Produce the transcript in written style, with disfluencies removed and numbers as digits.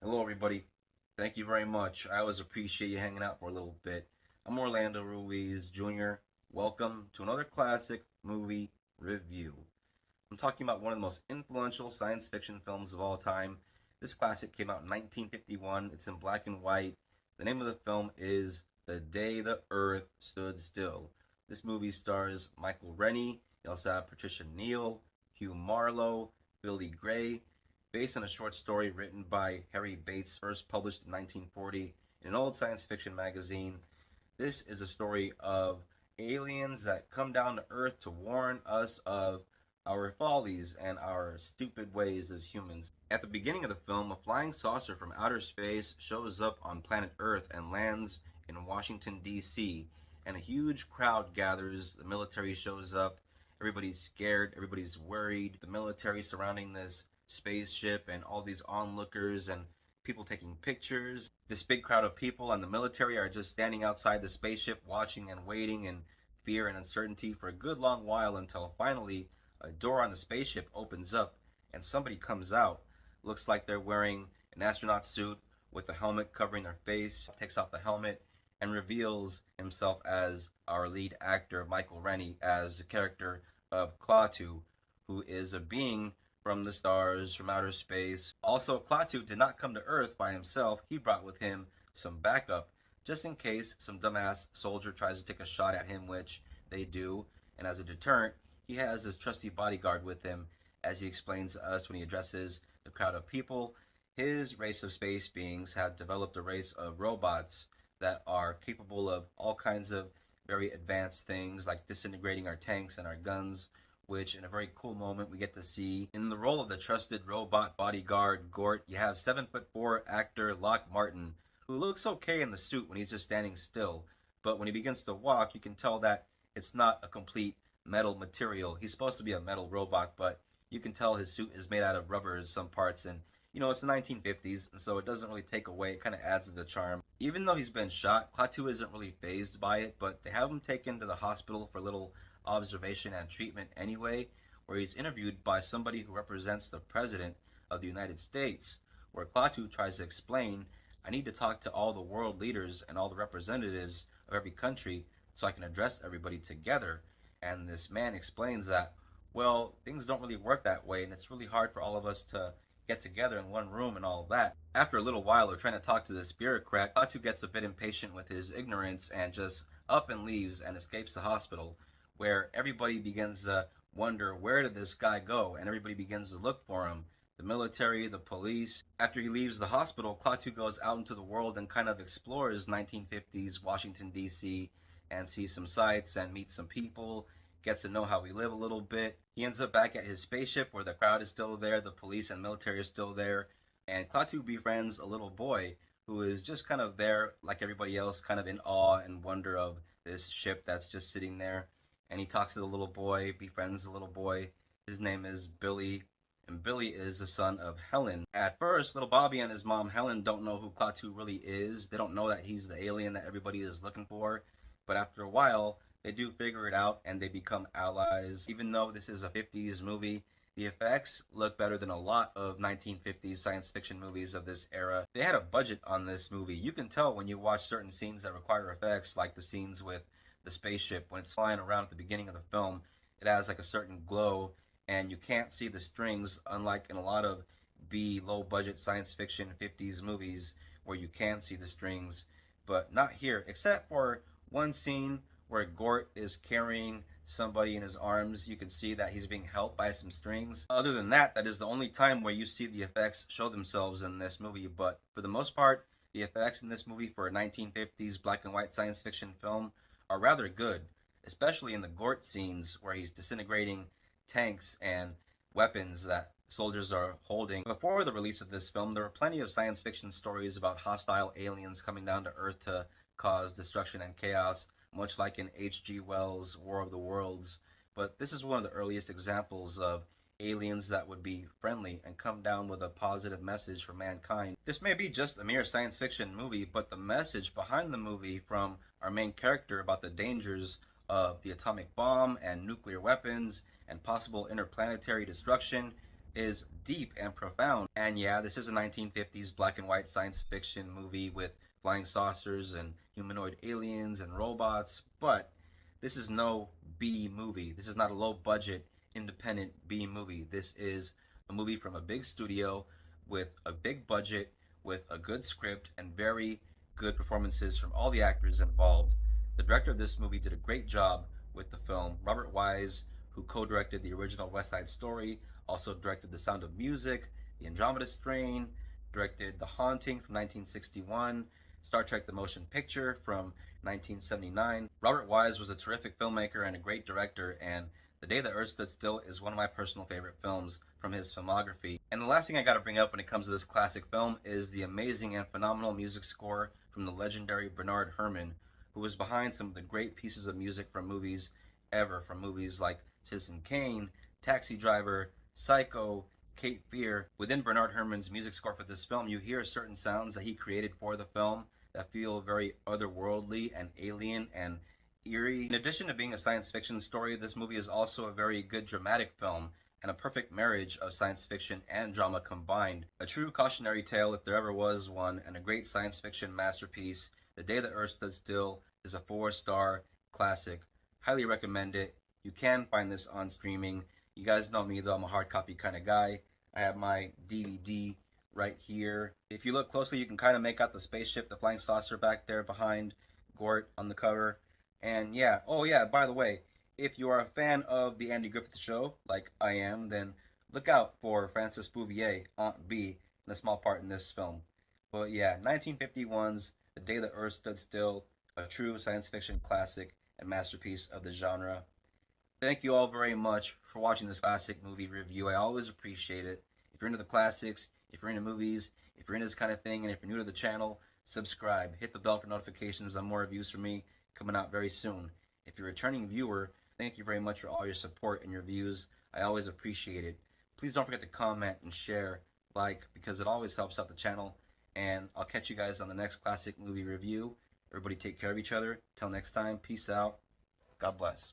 Hello, everybody. Thank you very much. I always appreciate you hanging out for a little bit. I'm Orlando Ruiz Jr. Welcome to another classic movie review. I'm talking about one of the most influential science fiction films of all time. This classic came out in 1951. It's in black and white. The name of the film is The Day the Earth Stood Still. This movie stars Michael Rennie. You also have Patricia Neal, Hugh Marlowe, Billy Gray, based on a short story written by Harry Bates, first published in 1940 in an old science fiction magazine. This is a story of aliens that come down to Earth to warn us of our follies and our stupid ways as humans. At the beginning of the film, a flying saucer from outer space shows up on planet Earth and lands in Washington, D.C., and a huge crowd gathers. The military shows up. Everybody's scared. Everybody's worried. The military surrounding this spaceship and all these onlookers and people taking pictures. This big crowd of people and the military are just standing outside the spaceship watching and waiting in fear and uncertainty for a good long while until finally a door on the spaceship opens up and somebody comes out. Looks like they're wearing an astronaut suit with a helmet covering their face, takes off the helmet and reveals himself as our lead actor, Michael Rennie, as the character of Klaatu, who is a being from the stars, from outer space. Also, Klaatu did not come to Earth by himself. He brought with him some backup, just in case some dumbass soldier tries to take a shot at him, which they do. And as a deterrent, he has his trusty bodyguard with him, as he explains to us when he addresses the crowd of people. His race of space beings have developed a race of robots that are capable of all kinds of very advanced things, like disintegrating our tanks and our guns, which in a very cool moment we get to see. In the role of the trusted robot bodyguard Gort, you have 7'4" actor Locke Martin, who looks okay in the suit when he's just standing still, but when he begins to walk, you can tell that it's not a complete metal material. He's supposed to be a metal robot, but you can tell his suit is made out of rubber in some parts, and it's the 1950s, and so it doesn't really take away, it kind of adds to the charm. Even though he's been shot, Klaatu isn't really phased by it, but they have him taken to the hospital for a little observation and treatment anyway, where he's interviewed by somebody who represents the President of the United States, where Klaatu tries to explain, I need to talk to all the world leaders and all the representatives of every country so I can address everybody together. And this man explains that, well, things don't really work that way, and it's really hard for all of us to get together in one room and all of that. After a little while of trying to talk to this bureaucrat, Klaatu gets a bit impatient with his ignorance and just up and leaves and escapes the hospital, where everybody begins to wonder, where did this guy go? And everybody begins to look for him. The military, the police. After he leaves the hospital, Klaatu goes out into the world and kind of explores 1950s Washington, D.C., and sees some sights and meets some people, gets to know how we live a little bit. He ends up back at his spaceship where the crowd is still there, the police and military are still there, and Klaatu befriends a little boy who is just kind of there like everybody else, kind of in awe and wonder of this ship that's just sitting there. And he talks to the little boy, befriends the little boy. His name is Billy, and Billy is the son of Helen. At first, little Bobby and his mom Helen don't know who Klaatu really is. They don't know that he's the alien that everybody is looking for. But after a while, they do figure it out and they become allies. Even though this is a 50s movie, the effects look better than a lot of 1950s science fiction movies of this era. They had a budget on this movie. You can tell when you watch certain scenes that require effects, like the scenes with the spaceship. When it's flying around at the beginning of the film, it has like a certain glow and you can't see the strings, unlike in a lot of B low budget science fiction 50s movies where you can see the strings, but not here, except for one scene where Gort is carrying somebody in his arms. You can see that he's being helped by some strings. Other than that, that is the only time where you see the effects show themselves in this movie, but for the most part, the effects in this movie for a 1950s black and white science fiction film are rather good, especially in the Gort scenes where he's disintegrating tanks and weapons that soldiers are holding. Before the release of this film, there were plenty of science fiction stories about hostile aliens coming down to Earth to cause destruction and chaos, much like in H.G. Wells' War of the Worlds. But this is one of the earliest examples of aliens that would be friendly and come down with a positive message for mankind. This may be just a mere science fiction movie, but the message behind the movie from our main character about the dangers of the atomic bomb and nuclear weapons and possible interplanetary destruction is deep and profound. And yeah, this is a 1950s black and white science fiction movie with flying saucers and humanoid aliens and robots, but this is no B movie. This is not a low budget independent B movie. This is a movie from a big studio with a big budget, with a good script, and very good performances from all the actors involved. The director of this movie did a great job with the film. Robert Wise, who co directed the original West Side Story, also directed The Sound of Music, The Andromeda Strain, directed The Haunting from 1961, Star Trek The Motion Picture from 1979. Robert Wise was a terrific filmmaker and a great director, and The Day the Earth Stood Still is one of my personal favorite films from his filmography. And the last thing I gotta bring up when it comes to this classic film is the amazing and phenomenal music score from the legendary Bernard Herrmann, who was behind some of the great pieces of music from movies ever, from movies like Citizen Kane, Taxi Driver, Psycho, Cape Fear. Within Bernard Herrmann's music score for this film, you hear certain sounds that he created for the film that feel very otherworldly and alien and eerie. In addition to being a science fiction story, this movie is also a very good dramatic film and a perfect marriage of science fiction and drama combined. A true cautionary tale if there ever was one, and a great science fiction masterpiece. The Day the Earth Stood Still is a 4-star classic. Highly recommend it. You can find this on streaming. You guys know me though, I'm a hard copy kind of guy. I have my DVD right here. If you look closely, you can kind of make out the spaceship, the flying saucer back there behind Gort on the cover. And yeah, oh yeah, by the way, if you are a fan of the Andy Griffith Show, like I am, then look out for Frances Bouvier, Aunt B, in a small part in this film. But yeah, 1951's The Day the Earth Stood Still, a true science fiction classic and masterpiece of the genre. Thank you all very much for watching this classic movie review. I always appreciate it. If you're into the classics, if you're into movies, if you're into this kind of thing, and if you're new to the channel, subscribe. Hit the bell for notifications on more reviews from me coming out very soon. If you're a returning viewer, thank you very much for all your support and your views. I always appreciate it. Please don't forget to comment and share, like, because it always helps out the channel. And I'll catch you guys on the next classic movie review. Everybody take care of each other. Till next time, peace out. God bless.